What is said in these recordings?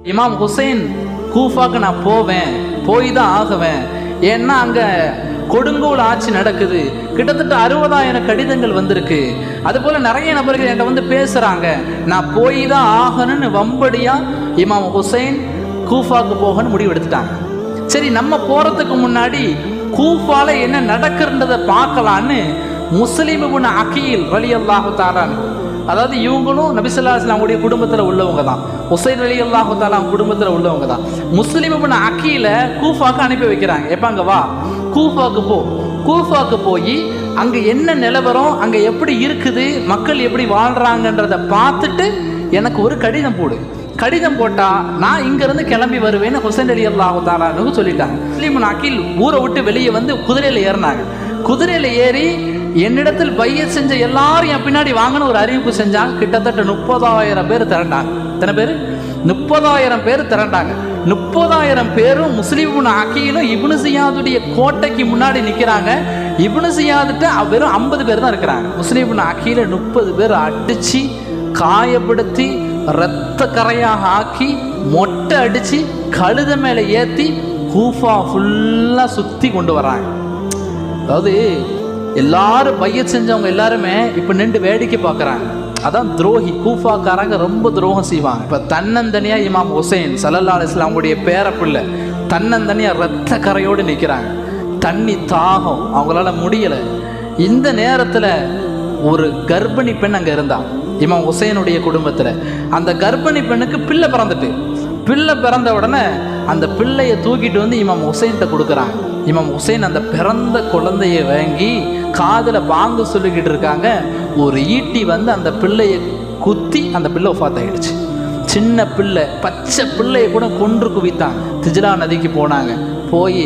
இமாம் ஹுசைன் கூஃபாக்கு நான் போவேன், போய் தான் ஆகுவேன். ஏன்னா அங்கே கொடுங்கோல் ஆட்சி நடக்குது. கிட்டத்தட்ட 60,000 கடிதங்கள் வந்திருக்கு. அதுபோல் நிறைய நபர்கள் என்கிட்ட வந்து பேசுகிறாங்க. நான் போய் தான் ஆகணும்னு வம்படியாக இமாம் ஹுசைன் கூஃபாக்கு போகணும்னு முடிவு எடுத்துட்டாங்க. சரி, நம்ம போகிறதுக்கு முன்னாடி கூஃபால என்ன நடக்கிறன்றதை பார்க்கலான்னு முஸ்லிம் இப்னு அகீல் ரலியல்லாஹு தஆலா, அதாவது இவங்களும் நபி ஸல்லல்லாஹு அலைஹி வஸல்லம் உடைய குடும்பத்தில் உள்ளவங்க தான், ஹுசைன் ரலியல்லாஹு தஆலா குடும்பத்தில் உள்ளவங்க தான். முஸ்லிம் இப்னு அகீல கூஃபாக்கு அனுப்பி வைக்கிறாங்க. எப்போ அங்கே வா, கூஃபாக்கு போ. கூஃபாக்கு போய் அங்கே என்ன நிலவரம், அங்கே எப்படி இருக்குது, மக்கள் எப்படி வாழ்கிறாங்கன்றதை பார்த்துட்டு எனக்கு ஒரு கடிதம் போடு. கடிதம் போட்டால் நான் இங்கேருந்து கிளம்பி வருவேன்னு ஹுசைன் ரலியல்லாஹு தஆலான்னு சொல்லிட்டாங்க. முஸ்லிம் இப்னு அகீல் ஊரை விட்டு வெளியே வந்து குதிரையில் ஏறினாங்க. குதிரையில் ஏறி என்னிடத்தில் பையத் செஞ்ச எல்லாரும் என் பின்னாடி வாங்கன்னு ஒரு அறிவிப்பு செஞ்சாங்க. கிட்டத்தட்ட 30,000 பேர் திரண்டாங்க. எத்தனை பேர்? 30,000 பேர் திரண்டாங்க. 30,000 பேரும் முஸ்லிம் இப்னு அகீலும் இப்னு ஜியாதுடைய கோட்டைக்கு முன்னாடி நிற்கிறாங்க. இப்னு ஜியாதுட்ட வெறும் 50 பேர் தான் இருக்கிறாங்க. முஸ்லிம் இப்னு அகீல 30 பேர் அடித்து காயப்படுத்தி ரத்த கரையாக ஆக்கி மொட்டை அடித்து கழுத மேலே ஏற்றி கூஃபா ஃபுல்லாக சுற்றி கொண்டு வர்றாங்க. அதாவது எல்லாரும் பையத் செஞ்சவங்க எல்லாருமே இப்போ நின்று வேடிக்கை பார்க்குறாங்க. அதான் துரோகி. கூஃபாக்காரங்க ரொம்ப துரோகம் செய்வாங்க. இப்போ தன்னந்தனியாக இமாம் ஹுசைன் ஸல்லல்லாஹு அலைஹி வஸல்லம் அவங்களுடைய பேரப்பிள்ளை தன்னந்தனியாக ரத்த கரையோடு நிற்கிறாங்க. தண்ணி தாகம், அவங்களால முடியலை. இந்த நேரத்தில் ஒரு கர்ப்பிணி பெண் அங்கே இருந்தா இமாம் ஹுசைனுடைய குடும்பத்தில். அந்த கர்ப்பிணி பெண்ணுக்கு பிள்ளை பிறந்துட்டு, பிள்ளை பிறந்த உடனே அந்த பிள்ளையை தூக்கிட்டு வந்து இமாம் ஹுசைன்கிட்ட கொடுக்குறாங்க. இமாம் ஹுசைன் அந்த பிறந்த குழந்தைய வாங்கி காதில் பாங்கு சொல்லிக்கிட்டு இருக்காங்க. ஒரு ஈட்டி வந்து அந்த பிள்ளையை குத்தி அந்த பிள்ளை ஒஃபாத் ஆகிடுச்சு. சின்ன பிள்ளை, பச்சை பிள்ளையை கூட கொன்று குவித்தாங்க. திஜ்லா நதிக்கு போனாங்க. போய்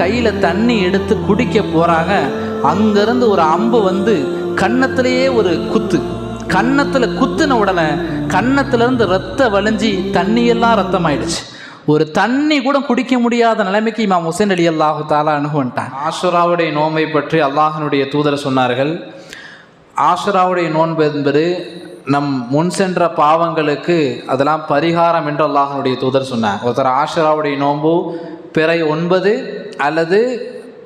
கையில் தண்ணி எடுத்து குடிக்க போகிறாங்க. அங்கேருந்து ஒரு அம்பு வந்து கன்னத்திலேயே ஒரு குத்து. கன்னத்தில் குத்துன உடனே கன்னத்திலேருந்து ரத்தம் வழிஞ்சி தண்ணியெல்லாம் ரத்தமாயிடுச்சு. ஒரு தண்ணி கூட குடிக்க முடியாத நிலைமைக்கு இமாம் ஹுசைன் ரலியல்லாஹு தஆலா அனுபவிட்டாங்க. ஆஷுராவுடைய நோன்பை பற்றி அல்லாஹ்வினுடைய தூதர் சொன்னார்கள். ஆஷுராவுடைய நோன்பு என்பது நம் முன் சென்ற பாவங்களுக்கு அதெல்லாம் பரிகாரம் என்று அல்லாஹ்வினுடைய தூதர் சொன்னார். ஒருத்தர் ஆஷுராவுடைய நோன்பு பிறை 9 அல்லது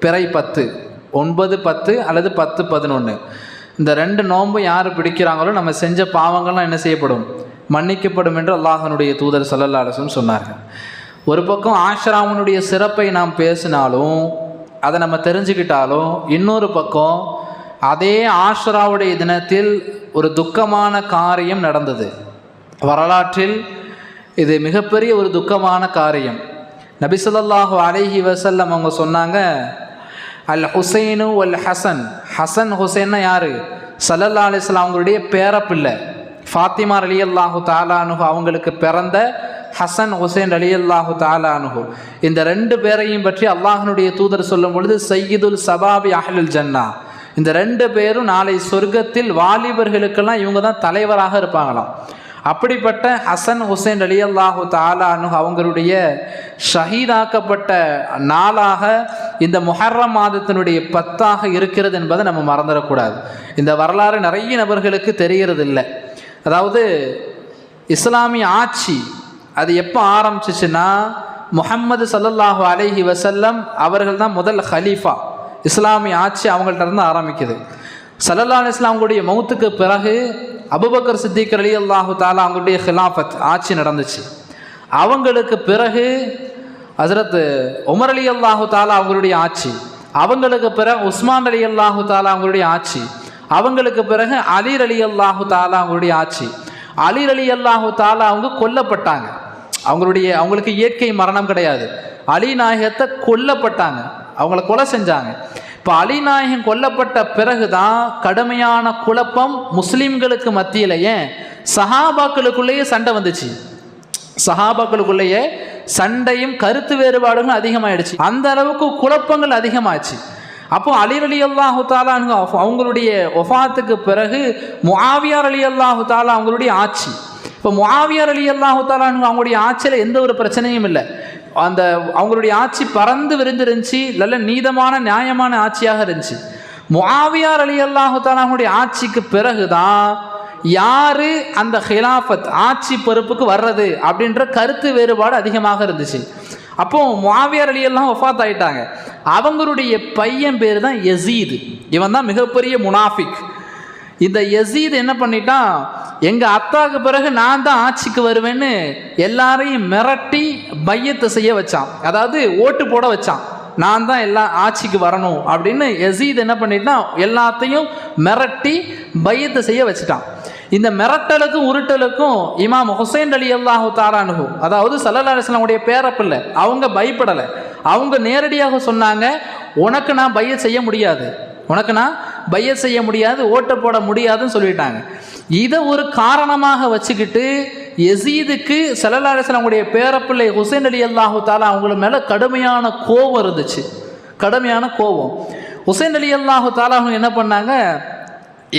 பிறை 10, 9, 10 அல்லது 10, 11, இந்த 2 நோன்பு யார் பிடிக்கிறாங்களோ நம்ம செஞ்ச பாவங்கள்லாம் என்ன செய்யப்படும், மன்னிக்கப்படும் என்று அல்லாஹ்வினுடைய தூதர் ஸல்லல்லாஹு அலைஹி வஸல்லம் சொன்னார்கள். ஒரு பக்கம் ஆஷுராவுடைய சிறப்பை நாம் பேசினாலும், அதை நம்ம தெரிஞ்சுக்கிட்டாலும், இன்னொரு பக்கம் அதே ஆஷுராவுடைய தினத்தில் ஒரு துக்கமான காரியம் நடந்தது. வரலாற்றில் இது மிகப்பெரிய ஒரு துக்கமான காரியம். நபி ஸல்லல்லாஹு அலைஹி வஸல்லம் அவங்க சொன்னாங்க, அல் ஹுசைனு வல் ஹசன். ஹசன் ஹுசைன்னா யார்? ஸல்லல்லாஹு அலைஹி வஸல்லம் அவங்களுடைய பேரப்பிள்ளை ஃபாத்திமா ரலியல்லாஹு தஆலா அன்ஹு அவங்களுக்கு பிறந்த ஹசன் ஹுசைன் ரலியல்லாஹு தஆலா அன்ஹு. இந்த 2 பேரையும் பற்றி அல்லாஹ்வினுடைய தூதர் சொல்லும் பொழுது சய்யிதுல் சபாபி அஹ்லுல் ஜன்னா. இந்த 2 பேரும் நாளை சொர்க்கத்தில் வாலிபர்களுக்கெல்லாம் இவங்க தான் தலைவராக இருப்பாங்களாம். அப்படிப்பட்ட ஹசன் ஹுசைன் ரலியல்லாஹு தஆலா அன்ஹு அவங்களுடைய ஷஹீதாக்கப்பட்ட நாளாக இந்த முஹர்ரம் மாதத்தினுடைய 10ஆக இருக்கிறது என்பதை நம்ம மறந்துடக்கூடாது. இந்த வரலாறு நிறைய நபர்களுக்கு தெரிகிறது இல்லை. அதாவது இஸ்லாமிய ஆட்சி அது எப்போ ஆரம்பிச்சிச்சுன்னா, முஹம்மது ஸல்லல்லாஹு அலைஹி வஸல்லம் அவர்கள் தான் முதல் ஹலீஃபா. இஸ்லாமிய ஆட்சி அவங்கள்ட்ட இருந்து ஆரம்பிக்குது. ஸல்லல்லாஹு அலைஹி வஸல்லம் அவங்களுடைய மௌத்துக்கு பிறகு அபூபக்கர் சித்திக் ரலியல்லாஹு தஆலா அவங்களுடைய ஹிலாஃபத் ஆட்சி நடந்துச்சு. அவங்களுக்கு பிறகு ஹஸரத் உமர் ரலியல்லாஹு தஆலா அவங்களுடைய ஆட்சி. அவங்களுக்கு பிறகு உஸ்மான் ரலியல்லாஹு தஆலா அவங்களுடைய ஆட்சி. அவங்களுக்கு பிறகு அலி ரலியல்லாஹு தஆலா அவங்களுடைய ஆட்சி. அலி ரலியல்லாஹு தஆலா அவங்க கொல்லப்பட்டாங்க. அவங்களுக்கு இயற்கை மரணம் கிடையாது. அலி நாயகத்தை கொல்லப்பட்டாங்க, அவங்கள கொலை செஞ்சாங்க. இப்போ அலி நாயகம் கொல்லப்பட்ட பிறகுதான் கடுமையான குழப்பம் முஸ்லீம்களுக்கு மத்தியிலேயே சஹாபாக்களுக்குள்ளேயே சண்டை வந்துச்சு. சஹாபாக்களுக்குள்ளேயே சண்டையும் கருத்து வேறுபாடுகளும் அதிகமாயிடுச்சு. அந்த அளவுக்கு குழப்பங்கள் அதிகமாச்சு. அப்போ அலி ரலியல்லாஹு தஆலா அவங்களுடைய வஃபாத்துக்கு பிறகு முஆவியா ரலியல்லாஹு தஆலா அவங்களுடைய ஆட்சி. இப்போ முஆவியா ரலியல்லாஹு தஆலா அவங்களுடைய ஆட்சியில் எந்த ஒரு பிரச்சனையும் இல்லை. அந்த அவங்களுடைய ஆட்சி பறந்து விரிந்திருந்துச்சு. நல்ல நீதமான நியாயமான ஆட்சியாக இருந்துச்சு. முஆவியா ரலியல்லாஹு தஆலா அவங்களுடைய ஆட்சிக்கு பிறகுதான் யாரு அந்த ஹிலாஃபத் ஆட்சி பொறுப்புக்கு வர்றது அப்படின்ற கருத்து வேறுபாடு அதிகமாக இருந்துச்சு. அப்போ முஆவியா ரலியல்லாஹு வஃபாத் ஆயிட்டாங்க. அவங்களுடைய பையன் பேர் தான் யசீத். இவன் தான் மிகப்பெரிய முனாஃபிக். இந்த யசீத் என்ன பண்ணிட்டான், எங்கள் அத்தாவுக்கு பிறகு நான் தான் ஆட்சிக்கு வருவேன்னு எல்லாரையும் மிரட்டி பையத்தை செய்ய வச்சான். அதாவது ஓட்டு போட வச்சான், நான் தான் எல்லா ஆட்சிக்கு வரணும் அப்படின்னு. யசீத் என்ன பண்ணிட்டான், எல்லாத்தையும் மிரட்டி பையத்தை செய்ய வச்சுட்டான். இந்த மிரட்டலுக்கும் உருட்டலுக்கும் இமாம் ஹுசைன் ரலியல்லாஹு தஆலா அன்ஹு, அதாவது ஸல்லல்லாஹு அலைஹி வஸல்லம் உடைய பேரப்பிள்ளை, அவங்க பயப்படலை. அவங்க நேரடியாக சொன்னாங்க, உனக்கு நான் பையத் செய்ய முடியாது, உனக்கு நான் பையத் செய்ய முடியாது, ஓட்ட போட முடியாதுன்னு சொல்லிட்டாங்க. இதை ஒரு காரணமாக வச்சுக்கிட்டு யசீதுக்கு ஸல்லல்லாஹு அலைஹி வஸல்லம் உடைய பேரப்பிள்ளை ஹுசைன் ரலியல்லாஹு தஆலா அவங்கள மேலே கடுமையான கோபம் இருந்துச்சு, கடுமையான கோபம். ஹுசைன் ரலியல்லாஹு தஆலா அவங்க என்ன பண்ணாங்க,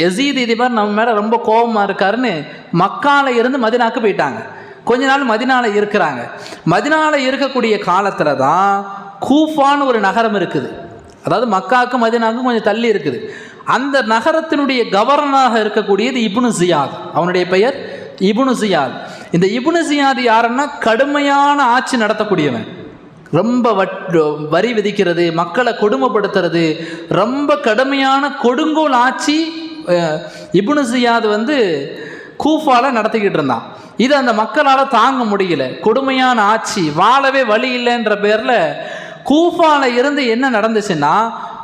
யசீத் இது மாதிரி நம்ம மேலே ரொம்ப கோபமாக இருக்காருன்னு மக்கால இருந்து மதினாக்கு போயிட்டாங்க. கொஞ்ச நாள் மதினாவில் இருக்கிறாங்க. மதினாவில் இருக்கக்கூடிய காலத்தில் தான் கூஃபான்னு ஒரு நகரம் இருக்குது. அதாவது மக்காவுக்கும் மதினாவுக்கும் கொஞ்சம் தள்ளி இருக்குது. அந்த நகரத்தினுடைய கவர்னராக இருக்கக்கூடியது இப்னு ஜியாத். அவனுடைய பெயர் இப்னு ஜியாத். இந்த இப்னு ஜியாத் யாருன்னா கடுமையான ஆட்சி நடத்தக்கூடியவன். ரொம்ப வரி விதிக்கிறது, மக்களை கொடுமைப்படுத்துறது, ரொம்ப கடுமையான கொடுங்கோல் ஆட்சி இப்னு ஜியாத் கூஃபால நடத்திக்கிட்டு இருந்தான். இது அந்த மக்களால் தாங்க முடியல, கொடுமையான ஆட்சி, வாழவே வழி இல்லைன்ற பேரில் கூஃபால இருந்து என்ன நடந்துச்சுன்னா,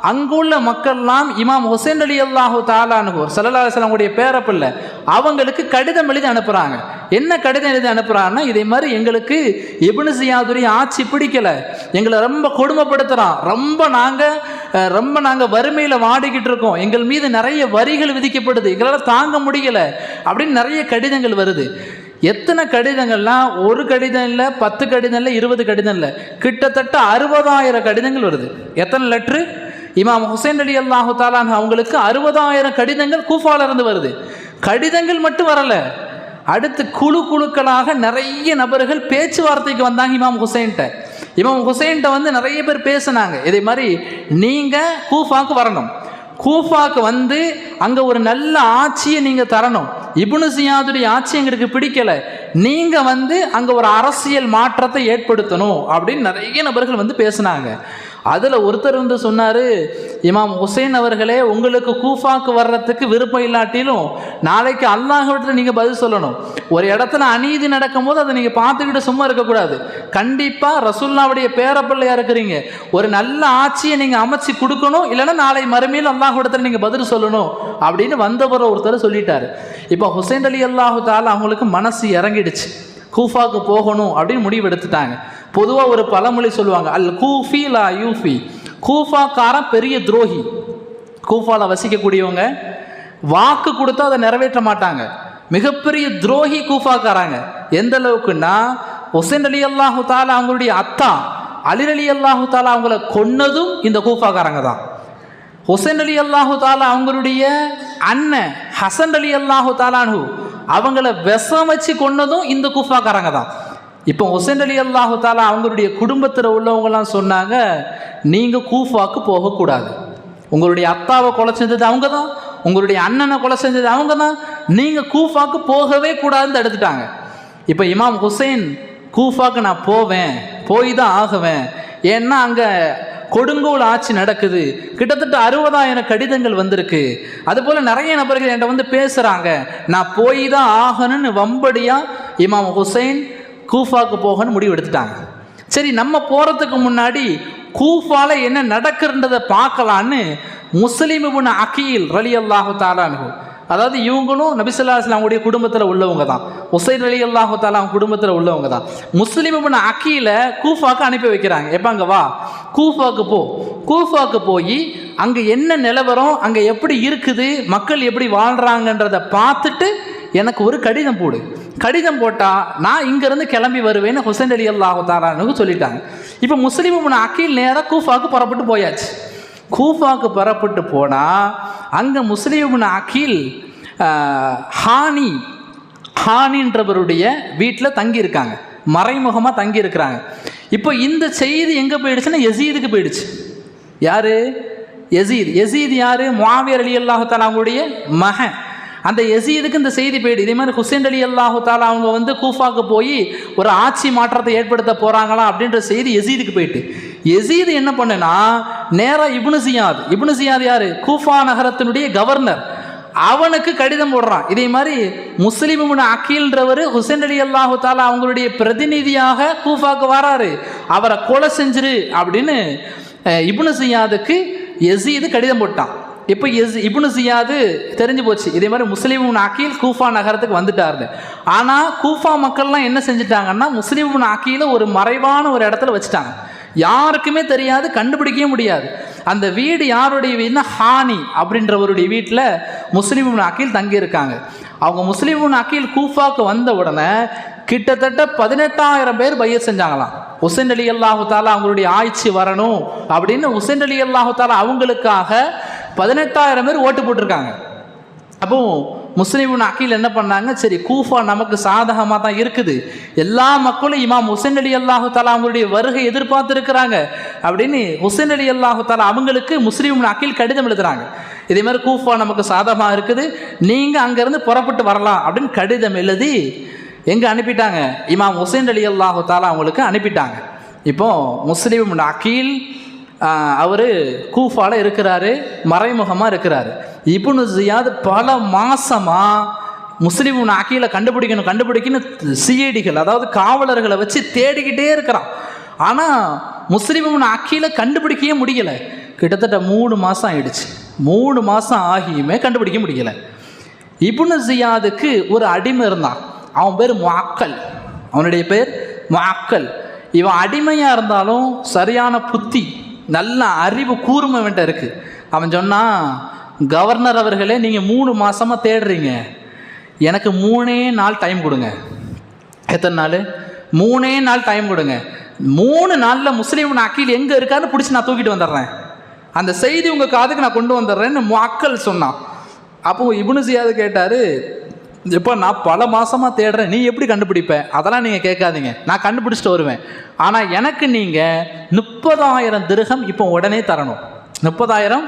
அங்குள்ள மக்கள்லாம் இமாம் ஹுசைன் ரலியல்லாஹு தஆலா அன்ஹு ஸல்லல்லாஹு அலைஹி வஸல்லம் உடைய பேரப்பிள்ளை அவங்களுக்கு கடிதம் எழுதி அனுப்புகிறாங்க. என்ன கடிதம் எழுதி அனுப்புகிறாங்கன்னா, இதே மாதிரி எங்களுக்கு இப்னு ஜியாதுடைய ஆட்சி பிடிக்கலை, எங்களை ரொம்ப கொடுமைப்படுத்துகிறான், ரொம்ப நாங்கள் வறுமையில் வாடிக்கிட்டு இருக்கோம், எங்கள் மீது நிறைய வரிகள் விதிக்கப்படுது, எங்களால் தாங்க முடியலை அப்படின்னு நிறைய கடிதங்கள் வருது. எத்தனை கடிதங்கள்லாம், ஒரு கடிதம் இல்லை, 10 கடிதம் இல்லை, 20 கடிதம் இல்லை, கிட்டத்தட்ட 60,000 கடிதங்கள் வருது. எத்தனை லெட்ரு? இமாம் ஹுசைன் ரலியல்லாஹு தஆலா அவங்களுக்கு 60,000 கடிதங்கள் கூஃபால இருந்து வருது. கடிதங்கள் மட்டும் வரல, அடுத்து குழுக்களாக நிறைய நபர்கள் பேச்சுவார்த்தைக்கு வந்தாங்க இமாம் ஹுசைன்கிட்ட. இமாம் ஹுசைன்கிட்ட நிறைய பேர் பேசினாங்க, இதே மாதிரி நீங்கள் கூஃபாக்கு வரணும், கூஃபாக்கு அங்கே ஒரு நல்ல ஆட்சியை நீங்கள் தரணும், இப்னு ஜியாதுடைய ஆட்சி எங்களுக்கு பிடிக்கலை, நீங்கள் அங்கே ஒரு அரசியல் மாற்றத்தை ஏற்படுத்தணும் அப்படின்னு நிறைய நபர்கள் பேசினாங்க. அதில் ஒருத்தர் சொன்னார், இமாம் ஹுசைன் அவர்களே, உங்களுக்கு கூஃபாக்கு வர்றதுக்கு விருப்பம் இல்லாட்டிலும் நாளைக்கு அல்லாஹ்விடத்தில் நீங்கள் பதில் சொல்லணும். ஒரு இடத்துல அநீதி நடக்கும் போது அதை நீங்கள் பார்த்துக்கிட்டு சும்மா இருக்கக்கூடாது. கண்டிப்பாக ரசூலுல்லாஹ்வுடைய பேரப்பிள்ளையாக இருக்கிறீங்க, ஒரு நல்ல ஆட்சியை நீங்கள் அமைச்சு கொடுக்கணும், இல்லைன்னா நாளை மறுமையில் அல்லாஹ்விடத்தில் நீங்கள் பதில் சொல்லணும் அப்படின்னு வந்தவர் ஒருத்தர் சொல்லிட்டார். இப்போ ஹுசைன் ரலியல்லாஹு தஆலா அவங்களுக்கு மனசு இறங்கிடுச்சு, கூஃபாக்கு போகணும் அப்படின்னு முடிவு எடுத்துட்டாங்க. பொதுவாக ஒரு பழமொழி சொல்லுவாங்க, அல் கூஃபி லா யூஃபி, கூஃபாக்காரன் பெரிய துரோகி. கூஃபால வசிக்கக்கூடியவங்க வாக்கு கொடுத்தா அதை நிறைவேற்ற மாட்டாங்க, மிகப்பெரிய துரோகி கூஃபாக்காராங்க. எந்த அளவுக்குன்னா, ஹுசைன் ரலியல்லாஹு தஆலா அவங்களுடைய அத்தா அலி ரலியல்லாஹு தஆலா அவங்கள கொன்னதும் இந்த கூஃபாக்காரங்க தான். ஹுசைன் ரலியல்லாஹு தஆலா அவங்களுடைய அண்ணன் ஹசன் ரலியல்லாஹு தஆலா அவங்கள விஷம் வச்சு கொன்னதும் இந்த கூஃபாக்காரங்க தான். இப்போ ஹுசைன் ரலியல்லாஹு தஆலா அவங்களுடைய குடும்பத்தில் உள்ளவங்கலாம் சொன்னாங்க, நீங்கள் கூஃபாக்கு போகக்கூடாது, உங்களுடைய அத்தாவை கொலை செஞ்சது அவங்க தான், உங்களுடைய அண்ணனை கொலை செஞ்சது அவங்க தான், நீங்கள் கூஃபாக்கு போகவே கூடாதுன்னு தடுத்துட்டாங்க. இப்போ இமாம் ஹுசைன், கூஃபாக்கு நான் போவேன், போய் தான் ஆகுவேன், ஏன்னா அங்கே கொடுங்கோல் ஆட்சி நடக்குது, கிட்டத்தட்ட 60,000 கடிதங்கள் வந்திருக்கு, அதுபோல் நிறைய நபர்கள் என்கிட்ட பேசுகிறாங்க, நான் போய் தான் ஆகணும்னு வம்படியாக இமாம் ஹுசைன் கூஃபாக்கு போகணும்னு முடிவு எடுத்துட்டாங்க. சரி, நம்ம போகிறதுக்கு முன்னாடி கூஃபால என்ன நடக்குன்றதை பார்க்கலான்னு முஸ்லிம் இப்னு அகீல் ரலியல்லாஹு தஆலா அன்ஹு, அதாவது இவங்களும் நபி ஸல்லல்லாஹு அலைஹி வஸல்லம் உடைய குடும்பத்தில் உள்ளவங்க தான், ஹுசைன் ரலியல்லாஹு தஆலா அவங்க குடும்பத்தில் உள்ளவங்க தான். முஸ்லிம் இப்னு அகீல கூஃபாக்கு அனுப்பி வைக்கிறாங்க. எப்போ அங்கே வா, கூஃபாக்கு போ, கூஃபாக்கு போய் அங்கே என்ன நிலவரம், அங்கே எப்படி இருக்குது, மக்கள் எப்படி வாழ்கிறாங்கன்றதை பார்த்துட்டு எனக்கு ஒரு கடிதம் போடு, கடிதம் போட்டால் நான் இங்கேருந்து கிளம்பி வருவேன்னு ஹுசைன் ரலியல்லாஹு தஆலா அன்ஹு சொல்லிட்டாங்க. இப்போ முஸ்லிம் இப்னு அகீல் நேராக கூஃபாக்கு புறப்பட்டு போயாச்சு. கூஃபாக்கு புறப்பட்டு போனால் அங்கே முஸ்லிம் இப்னு அகீல் ஹானின்றவருடைய வீட்டில் தங்கியிருக்காங்க, மறைமுகமாக தங்கியிருக்கிறாங்க. இப்போ இந்த செய்தி எங்கே போயிடுச்சுன்னா யசீதுக்கு போயிடுச்சு. யார்? யசீத். யசீத் யார்? முஆவியா ரலியல்லாஹு தஆலா அவங்களுடைய மகன். அந்த யசீதுக்கு இந்த செய்தி போயிடு. இதே மாதிரி ஹுசைன் ரலியல்லாஹு தஆலா அவங்க வந்து கூஃபாக்கு போய் ஒரு ஆட்சி மாற்றத்தை ஏற்படுத்த போகிறாங்களா அப்படின்ற செய்தி யசீதுக்கு போயிட்டு, யசீது என்ன பண்ணுனா நேராக இப்னு சியாத் யார், கூஃபா நகரத்தினுடைய கவர்னர், அவனுக்கு கடிதம் போடுறான். இதே மாதிரி முஸ்லிம் இப்னு அகீல்ன்றவர் ஹுசைன் ரலியல்லாஹு தஆலா அவங்களுடைய பிரதிநிதியாக கூஃபாக்கு வராரு, அவரை கொலை செஞ்சிரு அப்படின்னு இப்னு சியாதுக்கு யசீது கடிதம் போட்டான். இப்போ இப்னு சியாது தெரிஞ்சு போச்சு, இதே மாதிரி முஸ்லிம் இப்னு அகீல் கூஃபா நகரத்துக்கு வந்துட்டாரு. ஆனால் கூஃபா மக்கள்லாம் என்ன செஞ்சுட்டாங்கன்னா முஸ்லிம் இப்னு அகீலை ஒரு மறைவான ஒரு இடத்துல வச்சுட்டாங்க, யாருக்குமே தெரியாது, கண்டுபிடிக்கவே முடியாது. அந்த வீடு யாருடைய வீடுனா ஹானி அப்படின்றவருடைய வீட்டில் முஸ்லிம் இப்னு அகீல் தங்கியிருக்காங்க. அவங்க முஸ்லிம் இப்னு அகீல் கூஃபாவுக்கு வந்த உடனே கிட்டத்தட்ட 18,000 பேர் பையத் செஞ்சாங்களாம். ஹுசைன் ரலியல்லாஹு தஆலா அவங்களுடைய ஆட்சி வரணும் அப்படின்னு ஹுசைன் ரலியல்லாஹு தஆலா அவங்களுக்காக 18,000 பேர் ஓட்டு போட்டிருக்காங்க. அப்போ முஸ்லிம் இப்னு அகீல் என்ன பண்ணாங்க, சரி கூஃபா நமக்கு சாதகமாக தான் இருக்குது, எல்லா மக்களும் இமாம் ஹுசைன் ரலியல்லாஹு தஆலா அவங்களுடைய வருகை எதிர்பார்த்துருக்கிறாங்க அப்படின்னு ஹுசைன் ரலியல்லாஹு தஆலா அவங்களுக்கு முஸ்லிம் இப்னு அகீல் கடிதம் எழுதுறாங்க. இதே மாதிரி கூஃபா நமக்கு சாதகமாக இருக்குது, நீங்கள் அங்கேருந்து புறப்பட்டு வரலாம் அப்படின்னு கடிதம் எழுதி எங்கே அனுப்பிட்டாங்க, இமாம் ஹுசைன் ரலியல்லாஹு தஆலா அவங்களுக்கு அனுப்பிட்டாங்க. இப்போ முஸ்லிம் இப்னு அகீல் அவர் கூஃபால இருக்கிறாரு, மறைமுகமாக இருக்கிறாரு. இப்னு ஜியாத் பல மாசமாக முஸ்லிம் இப்னு அகீலை கண்டுபிடிக்கணும் சிஐடிகள், அதாவது காவலர்களை வச்சு தேடிக்கிட்டே இருக்கிறான். ஆனால் முஸ்லிம் இப்னு அகீலை கண்டுபிடிக்கவே முடியலை. கிட்டத்தட்ட 3 மாதம் ஆயிடுச்சு. 3 மாதம் ஆகியுமே கண்டுபிடிக்க முடியலை. இப்னு ஜியாதுக்கு ஒரு அடிமை இருந்தான், அவன் பேர் முஅக்கல், அவனுடைய பேர் முஅக்கல். இவன் அடிமையாக இருந்தாலும் சரியான புத்தி, நல்ல அறிவு கூர்மைவன்ட்ட இருக்கு. அவன் சொன்னான், கவர்னர் அவர்களே, நீங்கள் 3 மாதமாக தேடுறீங்க, எனக்கு 3 நாள் டைம் கொடுங்க. எத்தனை நாள்? 3 நாள் டைம் கொடுங்க. 3 நாளில் முஸ்லிம் இப்னு அகீல் எங்கே இருக்காருன்னு பிடிச்சி நான் தூக்கிட்டு வந்துடுறேன், அந்த செய்தி உங்கள் காதுக்கு நான் கொண்டு வந்துடுறேன்னு முஅக்கல் சொன்னான். அப்போ இப்னு ஜியாத் கேட்டார், இப்போ நான் பல மாதமாக தேடுறேன், நீ எப்படி கண்டுபிடிப்ப? அதெல்லாம் நீங்கள் கேட்காதீங்க, நான் கண்டுபிடிச்சிட்டு வருவேன். ஆனால் எனக்கு நீங்கள் 30,000 திர்ஹம் இப்போ உடனே தரணும். 30,000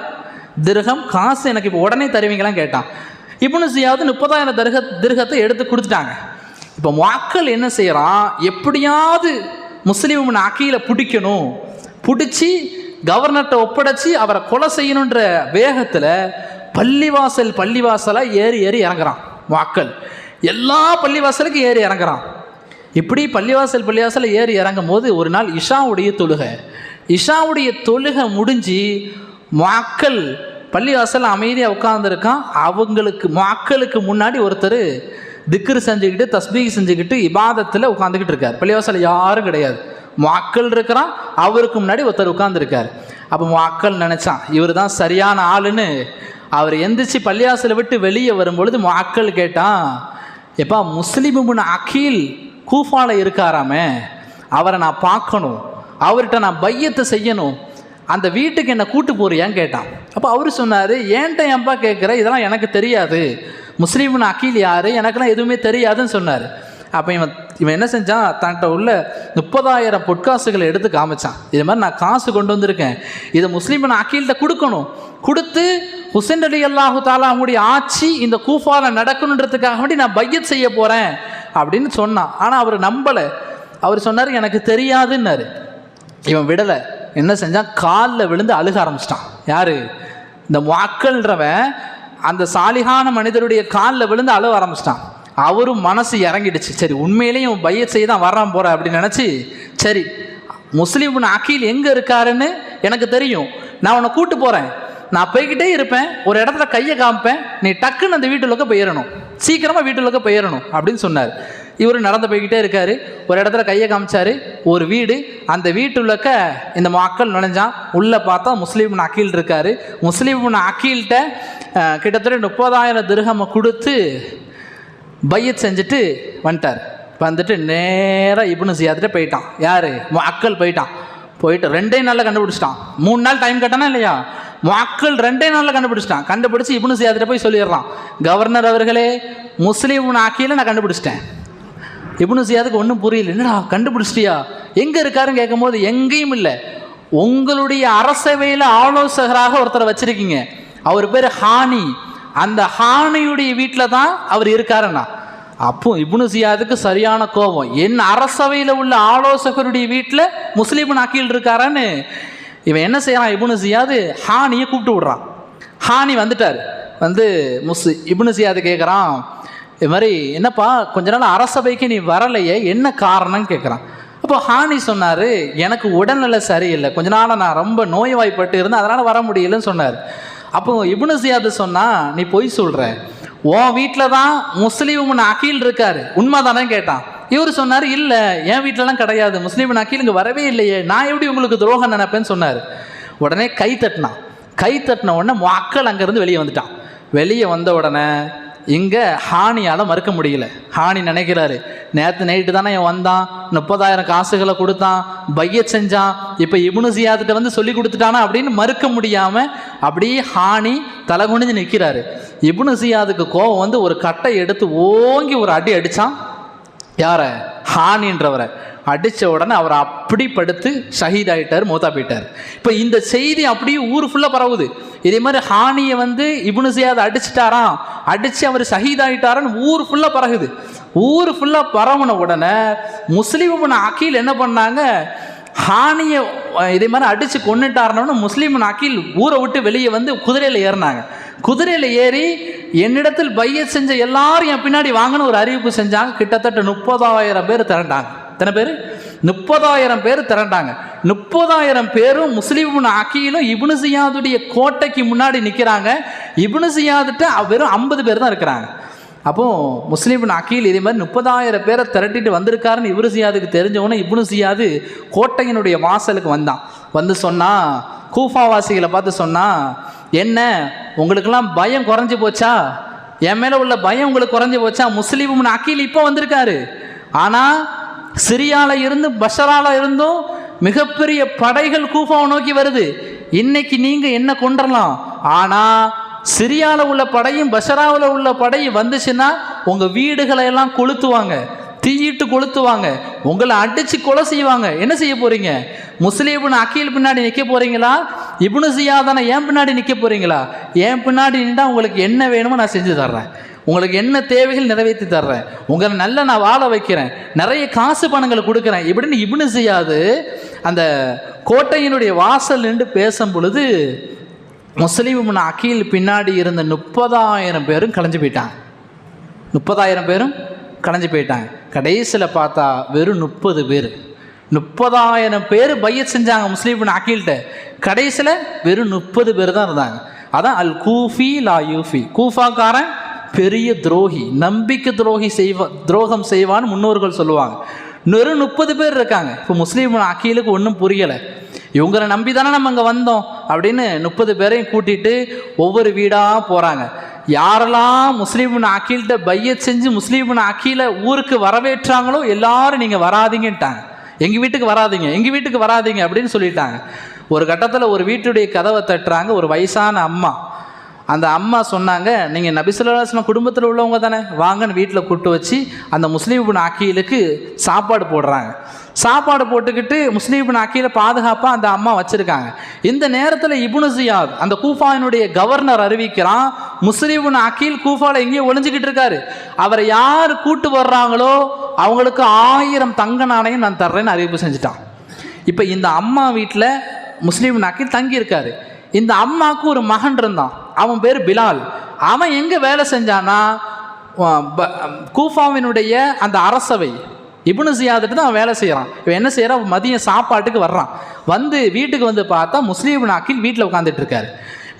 திர்ஹம் காசு எனக்கு இப்போ உடனே தருவீங்களான்னு கேட்டான். இப்னு ஜியாத் 30,000 திர்ஹத்தை எடுத்து கொடுத்துட்டாங்க. இப்போ முஅக்கல் என்ன செய்கிறான், எப்படியாவது முஸ்லிம் இப்னு அகீலை பிடிக்கணும், பிடிச்சி கவர்னர்கிட்ட ஒப்படைச்சி அவரை கொலை செய்யணுன்ற வேகத்தில் பள்ளிவாசலாக ஏறி இறங்குறான். முஅக்கல் எல்லா பள்ளிவாசலுக்கு ஏறி இறங்குறான். இப்படி பள்ளிவாசல் ஏறி இறங்கும் போது ஒரு நாள் இஷாவுடைய தொழுகை முடிஞ்சு முஅக்கல் பள்ளிவாசல் அமைதியாக உட்கார்ந்துருக்கான். முஅக்கலுக்கு முன்னாடி ஒருத்தர் திக்ரு செஞ்சுக்கிட்டு தஸ்பீஹ் செஞ்சுக்கிட்டு இபாதத்தில் உட்காந்துக்கிட்டு இருக்கார். பள்ளிவாசல் யாரும் கிடையாது, முஅக்கல் இருக்கிறான், அவருக்கு முன்னாடி ஒருத்தர் உட்கார்ந்துருக்கார். அப்போ முஅக்கல் நினச்சான், இவர் தான் சரியான ஆளுன்னு. அவர் எந்திரிச்சு பள்ளிவாசலை விட்டு வெளியே வரும்பொழுது முஅக்கல் கேட்டான், எப்பா முஸ்லிம் இப்னு அகீல் கூஃபால இருக்காராமே, அவரை நான் பார்க்கணும், அவர்கிட்ட நான் பையத்தை செய்யணும், அந்த வீட்டுக்கு என்னை கூட்டு போறியான்னு கேட்டான். அப்போ அவர் சொன்னார், ஏன்ட்ட ஏன்பா கேட்குற, இதெல்லாம் எனக்கு தெரியாது, முஸ்லிம் இப்னு அகீல் யார் எனக்கெல்லாம் எதுவுமே தெரியாதுன்னு சொன்னார். அப்போ இவன் என்ன செஞ்சான், தன்கிட்ட உள்ள 30,000 பொற்காசுகளை எடுத்து காமிச்சான். இது மாதிரி நான் காசு கொண்டு வந்திருக்கேன், இதை முஸ்லிம் இப்னு அகீல்கிட்ட கொடுக்கணும், கொடுத்து ஹுசைன் ரலியல்லாஹு தஆலா அவங்களுடைய ஆட்சி இந்த கூஃபாவில் நடக்கணுன்றதுக்காக வேண்டி நான் பையத் செய்ய போகிறேன் அப்படின்னு சொன்னான். ஆனால் அவர் நம்பலை. அவர் சொன்னார், எனக்கு தெரியாதுன்னாரு. இவன் விடலை, என்ன செஞ்சான், காலில் விழுந்து அழுக ஆரம்பிச்சிட்டான். யார்? இந்த முஅக்கல்ன்றவன் அந்த சாலிஹான மனிதருடைய காலில் விழுந்து அழுக ஆரம்பிச்சிட்டான். அவரும் மனசு இறங்கிடுச்சு, சரி உண்மையிலேயும் பையத் செய்ய தான் வரான் போகிறேன் அப்படின்னு நினச்சி, சரி முஸ்லிம் இப்னு அகீல் எங்கே இருக்காருன்னு எனக்கு தெரியும், நான் உன்னை கூட்டு போகிறேன், நான் போய்கிட்டே இருப்பேன், ஒரு இடத்துல கையை காமிப்பேன், நீ டக்குன்னு அந்த வீட்டுலக்க போயிடணும், சீக்கிரமாக வீட்டுலக்க போயிடணும் அப்படின்னு சொன்னார். இவர் நடந்து போய்கிட்டே இருக்கார். ஒரு இடத்துல கையை காமிச்சார், ஒரு வீடு, அந்த வீட்டுலக்க இந்த முஅக்கல் நுழைஞ்சான். உள்ளே பார்த்தா முஸ்லிம் இப்னு அகீல் இருக்கார். முஸ்லிம் இப்னு அகீல்கிட்ட கிட்டத்தட்ட 30,000 திர்ஹம் கொடுத்து பையத் செஞ்சுட்டு வந்துட்டார். வந்துட்டு நேராக இப்னு ஜியாத்கிட்ட போயிட்டான். யார்? முஅக்கல் போயிட்டான். போயிட்டு 2 நாளில் கண்டுபிடிச்சிட்டான். 3 நாள் டைம் கட்டானா இல்லையா, முஅக்கல் 2 நாளில் கண்டுபிடிச்சிட்டான். கண்டுபிடிச்சி இப்னு ஜியாத்கிட்ட போய் சொல்லிடுறான், கவர்னர் அவர்களே, முஸ்லிம் இப்னு அகீலை நான் கண்டுபிடிச்சிட்டேன். இப்னு ஜியாதுக்கு ஒன்றும் புரியல, என்னடா கண்டுபிடிச்சிட்டியா, எங்கே இருக்காருன்னு கேட்கும்போது, எங்கேயும் இல்லை, உங்களுடைய அரசவையில் ஆலோசகராக ஒருத்தரை வச்சிருக்கீங்க, அவர் பேர் ஹானி, அந்த ஹானியுடைய வீட்டில் தான் அவர் இருக்காருன்னா. அப்போ இப்னு ஜியாதுக்கு சரியான கோபம், என் அரசவையில் உள்ள ஆலோசகருடைய வீட்டில் முஸ்லிம் அக்கீல் இருக்காரான்னு. இவன் என்ன செய்யறான், இப்னு ஜியாது ஹானியை கூப்பிட்டு விடுறான். ஹானி வந்துட்டார். வந்து இப்னு ஜியாது கேட்குறான், இது மாதிரி என்னப்பா கொஞ்ச நாள் அரசபைக்கு நீ வரலையே, என்ன காரணம்னு கேட்குறான். அப்போ ஹானி சொன்னார், எனக்கு உடல்நிலை சரியில்லை, கொஞ்ச நாள் நான் ரொம்ப நோய்வாய்ப்பட்டு இருந்தேன், அதனால் வர முடியலன்னு சொன்னார். அப்போ இப்னு ஜியாது சொன்னா, நீ பொய் சொல்கிற, உன் வீட்டில் தான் முஸ்லீம் அக்கீல் இருக்காரு, உண்மைதானே கேட்டான். இவர் சொன்னார், இல்லை என் வீட்டிலலாம் கிடையாது, முஸ்லீம் அக்கீல் இங்கே வரவே இல்லையே, நான் எப்படி உங்களுக்கு துரோகம் நினைப்பேன்னு சொன்னார். உடனே கை தட்டினான். கை தட்டின உடனே மக்கள் அங்கேருந்து வெளியே வந்துட்டான். வெளியே வந்த உடனே இங்கே ஹானியால் மறுக்க முடியல. ஹானி நினைக்கிறாரு, நேற்று நைட்டு தானே என் வந்தான், 30,000 காசுகளை கொடுத்தான், பையத் செஞ்சான், இப்போ இப்னு ஜியாதுகிட்ட வந்து சொல்லி கொடுத்துட்டானா அப்படின்னு மறுக்க முடியாமல் அப்படியே ஹானி தலை குனிஞ்சு நிற்கிறாரு. இப்னு ஜியாதுக்கு கோபம் வந்து ஒரு கட்டை எடுத்து ஓங்கி ஒரு அடி அடித்தான். யாரை? ஹானின்றவரை அடித்த உடனே அவர் அப்படி படுத்து ஷஹீத் ஆகிட்டார், மௌத்தா போயிட்டார். இப்போ இந்த செய்தி அப்படியே ஊர் ஃபுல்லாக பரவுது. இதே மாதிரி ஹானியை வந்து இப்னு ஜியாத் அடிச்சிட்டாராம், அடித்து அவர் ஷஹீத் ஆகிட்டாரான்னு ஊர் ஃபுல்லாக பரகுது. ஊர் ஃபுல்லாக பரவுன உடனே முஸ்லீம் அக்கீல் என்ன பண்ணாங்க, ஹானியை இதே மாதிரி அடித்து கொண்டுட்டாருன்னு முஸ்லீம் அக்கீல் ஊரை விட்டு வெளியே வந்து குதிரையில் ஏறினாங்க. குதிரையில் ஏறி என்னிடத்தில் பையத் செஞ்ச எல்லாரும் என் பின்னாடி வாங்கன்னு ஒரு அறிவிப்பு செஞ்சாங்க. கிட்டத்தட்ட 30,000 பேர் திரண்டாங்க. எத்தனை பேர்? 30,000 பேர் திரண்டாங்க. 30,000 பேரும் முஸ்லீம் அக்கீலும் இப்னு ஜியாதுடைய கோட்டைக்கு முன்னாடி நிற்கிறாங்க. இப்னு ஜியாதுட்ட வெறும் 50 பேர் தான் இருக்கிறாங்க. அப்போது முஸ்லீம் அக்கீல் இதே மாதிரி 30,000 பேரை திரட்டிட்டு வந்திருக்காருன்னு இப்னு ஜியாதுக்கு தெரிஞ்சவொன்னே இப்னு ஜியாது கோட்டையினுடைய வாசலுக்கு வந்தான். வந்து சொன்னால், கூஃபாவாசிகளை பார்த்து சொன்னால், என்ன உங்களுக்கெல்லாம் பயம் குறைஞ்சி போச்சா, என் மேலே உள்ள பயம் உங்களுக்கு குறைஞ்சி போச்சா, முஸ்லீம் அக்கீல் இப்போ வந்திருக்காரு, ஆனால் சிரியாவில் இருந்து பஷராவில் இருந்தும் மிகப்பெரிய படைகள் கூஃபாவை நோக்கி வருது, இன்னைக்கு நீங்கள் என்ன கொண்டுடலாம், ஆனால் சிரியாவில் உள்ள படையும் பஷராவில் உள்ள படையும் வந்துச்சுன்னா உங்கள் வீடுகளை எல்லாம் கொளுத்துவாங்க, தீயிட்டு கொளுத்துவாங்க, உங்களை அடித்து கொலை செய்வாங்க. என்ன செய்ய போகிறீங்க? முஸ்லீம் அக்கீல் பின்னாடி நிற்க போகிறீங்களா, இப்னு ஜியாதான ஏன் பின்னாடி நிற்க போகிறீங்களா? ஏன் பின்னாடி நின்றா உங்களுக்கு என்ன வேணுமோ நான் செஞ்சு தர்றேன், உங்களுக்கு என்ன தேவைகள் நிறைவேற்றி தர்றேன், உங்களை நல்லா நான் வாழ வைக்கிறேன், நிறைய காசு பணங்களை கொடுக்குறேன் இப்படின்னு இப்னு ஜியாது அந்த கோட்டையினுடைய வாசல் நின்று பேசும் பொழுது முஸ்லீம் அக்கீல் பின்னாடி இருந்த 30,000 பேரும் கலைஞ்சு போயிட்டாங்க. 30,000 பேரும் கலைஞ்சு போயிட்டாங்க. கடைசியில் பார்த்தா வெறும் 30 பேர். 30,000 பேர் பையத் செஞ்சாங்க முஸ்லீம் அக்கீல்கிட்ட. கடைசியில் வெறும் 30 பேர் தான் இருந்தாங்க. அதான் அல் கூஃபி லா யூஃபி, கூஃபாக்காரன் பெரிய துரோகி, நம்பிக்கை துரோகம் செய்வான்னு முன்னோர்கள் சொல்லுவாங்க. வெறும் 30 பேர் இருக்காங்க. இப்போ முஸ்லீம் அக்கீலுக்கு ஒன்றும் புரியலை, இவங்களை நம்பி தானே நம்ம இங்கே வந்தோம் அப்படின்னு 30 பேரையும் கூட்டிகிட்டு ஒவ்வொரு வீடாக போகிறாங்க. யாரெல்லாம் முஸ்லீம் அக்கீல்கிட்ட பையத் செஞ்சு முஸ்லீம் அக்கீலை ஊருக்கு வரவேற்றாங்களோ எல்லாரும் நீங்கள் வராதிங்கன்ட்டாங்க, எங்கள் வீட்டுக்கு வராதிங்க, எங்கள் வீட்டுக்கு வராதிங்க அப்படின்னு சொல்லிட்டாங்க. ஒரு கட்டத்தில் ஒரு வீட்டுடைய கதவை தட்டுறாங்க, ஒரு வயசான அம்மா. அந்த அம்மா சொன்னாங்க, நீங்கள் நபி ஸல்லல்லாஹு அலைஹி வஸல்லம் குடும்பத்தில் உள்ளவங்க தானே, வாங்கன்னு வீட்டில் கூட்டு வச்சு அந்த முஸ்லீம் அக்கீலுக்கு சாப்பாடு போடுறாங்க. சாப்பாடு போட்டுக்கிட்டு முஸ்லீம் அக்கீலை பாதுகாப்பாக அந்த அம்மா வச்சுருக்காங்க. இந்த நேரத்தில் இப்னு ஜியாத் அந்த கூஃபாவினுடைய கவர்னர் அறிவிக்கிறான், முஸ்லீம் அக்கீல் கூஃபாவில் எங்கேயோ ஒளிஞ்சிக்கிட்டு இருக்காரு, அவரை யார் கூட்டு வர்றாங்களோ அவங்களுக்கு 1000 தங்க நாணயம் நான் தர்றேன்னு அறிவிப்பு செஞ்சுட்டான். இப்போ இந்த அம்மா வீட்டில் முஸ்லீம் அக்கீல் தங்கி இருக்காரு. இந்த அம்மாவுக்கு ஒரு மகன் இருந்தான், அவன் பேர் பிலால். அவன் எங்கே வேலை செஞ்சான்னா கூஃபாவினுடைய அந்த அரசவை இப்னு ஜியாதுட்டு தான் அவன் வேலை செய்கிறான். இவன் என்ன செய்கிறான், மதியம் சாப்பாட்டுக்கு வர்றான். வந்து வீட்டுக்கு வந்து பார்த்தா முஸ்லீம் அக்கீல் வீட்டில் உட்காந்துட்டு இருக்காரு.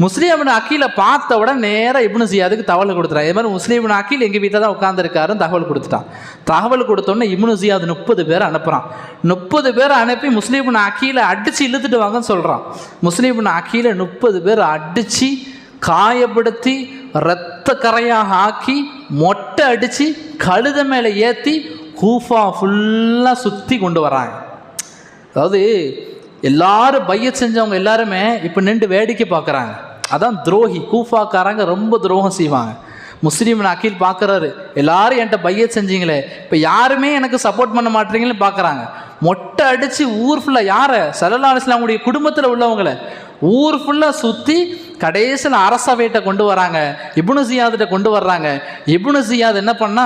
முஸ்லீம் அக்கீலை பார்த்த உடனே நேராக இப்னு ஜியாதுக்கு தகவல் கொடுத்துட்டான். இது மாதிரி முஸ்லீம் அக்கீல் எங்கள் வீட்டில் தான் உட்காந்துருக்காருன்னு தகவல் கொடுத்துட்டான். தகவல் கொடுத்தோன்னே இப்னு ஜியாத் 30 பேரை அனுப்புகிறான். 30 பேரை அனுப்பி முஸ்லீம் அக்கீலை அடித்து இழுத்துட்டு வாங்கன்னு சொல்கிறான். முஸ்லீம் அக்கீலை 30 பேர் அடித்து காயப்படுத்தி இரத்த கரையாக ஆக்கி மொட்டை அடித்து கழுத மேலே ஏற்றி கூஃபா ஃபுல்லாக சுற்றி கொண்டு வராங்க. அதாவது எல்லாரும் பையத் செஞ்சவங்க எல்லாருமே இப்போ நின்று வேடிக்கை பார்க்குறாங்க. அதான் துரோகி. கூஃபாக்காரங்க ரொம்ப துரோகம் செய்வாங்க. முஸ்லீம் அக்கீல் பார்க்குறாரு, எல்லாரும் என்கிட்ட பையத் செஞ்சீங்களே, இப்போ யாருமே எனக்கு சப்போர்ட் பண்ண மாட்டீங்கன்னு பார்க்குறாங்க. மொட்டை அடித்து ஊர் ஃபுல்லாக யாரை, ஸல்லல்லாஹு அலைஹி வஸல்லம் குடும்பத்தில் உள்ளவங்களை ஊர் ஃபுல்லாக சுற்றி கடைசியில் அரசவையிட்ட கொண்டு வராங்க, இப்னு ஜியாதிட்ட கொண்டு வர்றாங்க. இப்னு ஜியாத் என்ன பண்ணா,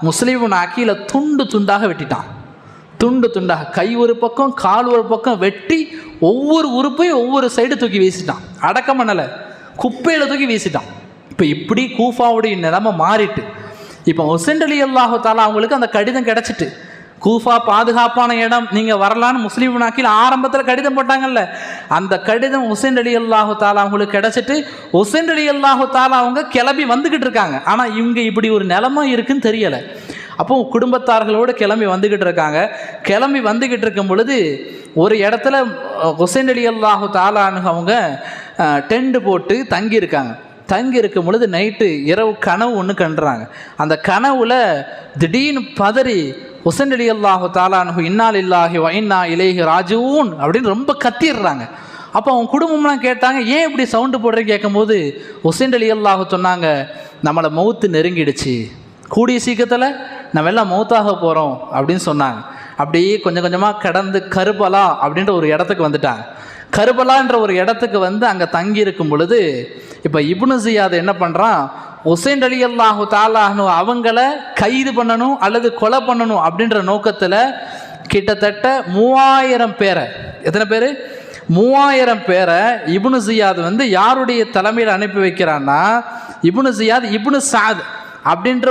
முஸ்லிம் அக்கீலை துண்டு துண்டாக வெட்டிட்டான். துண்டு துண்டாக கை ஒரு பக்கம் கால் ஒரு பக்கம் வெட்டி ஒவ்வொரு உறுப்பையும் ஒவ்வொரு சைடு தூக்கி வீசிட்டான். அடக்கம் பண்ணலை, குப்பையில் தூக்கி வீசிட்டான். இப்போ இப்படி கூஃபாவுடைய நிலைமை மாறிட்டு இப்போ ஹுசைன் ரலியல்லாஹு தஆலா அவங்களுக்கு அந்த கடிதம் கிடச்சிட்டு, கூஃபா பாதுகாப்பான இடம், நீங்கள் வரலான்னு முஸ்லீம் நாக்கில் ஆரம்பத்தில் கடிதம் போட்டாங்கல்ல, அந்த கடிதம் ஹுசைன் ரலியல்லாஹு தஆலா அவங்களுக்கு கிடச்சிட்டு ஹுசைன் ரலியல்லாஹு தஆலா அவங்க கிளம்பி வந்துக்கிட்டு இருக்காங்க. ஆனால் இவங்க இப்படி ஒரு நிலைமை இருக்குன்னு தெரியலை. அப்போ குடும்பத்தார்களோடு கிளம்பி வந்துக்கிட்டு இருக்காங்க. கிளம்பி வந்துக்கிட்டு இருக்கும் பொழுது ஒரு இடத்துல ஹுசைன் ரலியல்லாஹு தஆலா அவங்க டென்ட் போட்டு தங்கியிருக்காங்க. தங்கி இருக்கும் பொழுது நைட்டு இரவு கனவு ஒன்று கண்டுறாங்க. அந்த கனவுல திடீர்னு பதறி ஹுசைன் ரலியல்லாஹு தஆலா இன்னா லில்லாஹி வ இன்னா இலைஹி ராஜிஊன் அப்படின்னு ரொம்ப கத்திடுறாங்க. அப்போ அவங்க குடும்பம்லாம் கேட்டாங்க, ஏன் இப்படி சவுண்டு போடுறேன்னு கேட்கும்போது ஹுசைன் ரலியல்லாஹு சொன்னாங்க, நம்மளை மௌத்து நெருங்கிடுச்சு, கூடிய சீக்கிரத்தில் நம்ம எல்லாம் மௌத்தாக போகிறோம் அப்படின்னு சொன்னாங்க. அப்படியே கொஞ்சம் கொஞ்சமாக கடந்து கர்பலா அப்படின்ற ஒரு இடத்துக்கு வந்துட்டாங்க. கர்பலான்ற ஒரு இடத்துக்கு வந்து அங்கே தங்கி இருக்கும் பொழுது இப்போ இப்னு ஜியாத் என்ன பண்ணுறான், ஹுசைன் ரலியல்லாஹு தஆலா அவங்கள கைது பண்ணணும் அல்லது கொலை பண்ணணும் அப்படின்ற நோக்கத்தில் கிட்டத்தட்ட 3000 பேரை, எத்தனை பேர், 3000 பேரை இப்னு ஜியாத் வந்து யாருடைய தலைமையில் அனுப்பி வைக்கிறான்னா, இப்னு ஜியாத் இப்னு சாத் அப்படின்ற